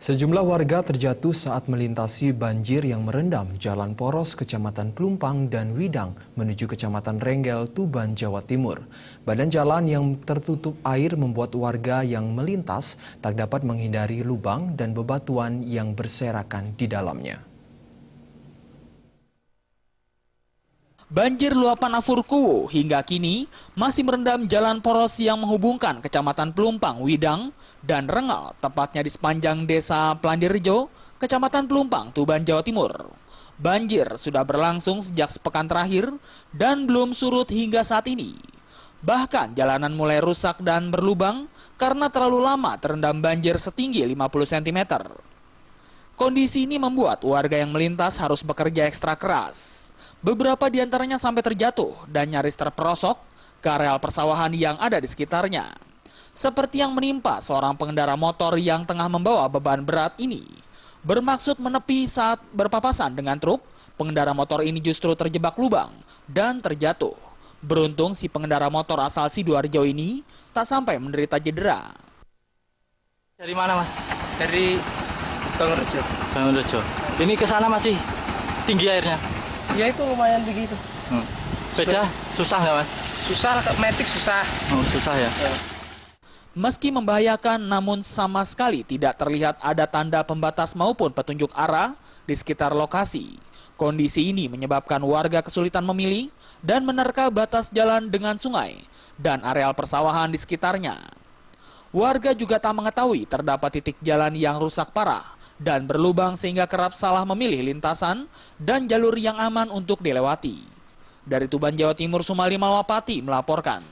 Sejumlah warga terjatuh saat melintasi banjir yang merendam Jalan Poros, Kecamatan Pelumpang dan Widang menuju Kecamatan Renggel, Tuban, Jawa Timur. Badan jalan yang tertutup air membuat warga yang melintas tak dapat menghindari lubang dan bebatuan yang berserakan di dalamnya. Banjir luapan Afurkuwu hingga kini masih merendam Jalan Poros yang menghubungkan Kecamatan Pelumpang, Widang, dan Rengal, tepatnya di sepanjang Desa Pelandirjo, Kecamatan Pelumpang, Tuban, Jawa Timur. Banjir sudah berlangsung sejak sepekan terakhir dan belum surut hingga saat ini. Bahkan jalanan mulai rusak dan berlubang karena terlalu lama terendam banjir setinggi 50 cm. Kondisi ini membuat warga yang melintas harus bekerja ekstra keras. Beberapa di antaranya sampai terjatuh dan nyaris terperosok ke areal persawahan yang ada di sekitarnya. Seperti yang menimpa seorang pengendara motor yang tengah membawa beban berat ini. Bermaksud menepi saat berpapasan dengan truk, pengendara motor ini justru terjebak lubang dan terjatuh. Beruntung si pengendara motor asal Sidoarjo ini tak sampai menderita cedera. Dari mana, Mas? Dari Bangunrejo. Bangunrejo. Ini ke sana masih tinggi airnya? Ya itu lumayan begitu. Sepeda susah nggak, Mas? Susah, metik susah. Oh, susah ya. Meski membahayakan, namun sama sekali tidak terlihat ada tanda pembatas maupun petunjuk arah di sekitar lokasi. Kondisi ini menyebabkan warga kesulitan memilih dan menerka batas jalan dengan sungai dan areal persawahan di sekitarnya. Warga juga tak mengetahui terdapat titik jalan yang rusak parah dan berlubang sehingga kerap salah memilih lintasan dan jalur yang aman untuk dilewati. Dari Tuban, Jawa Timur, Sumali Malwapati melaporkan.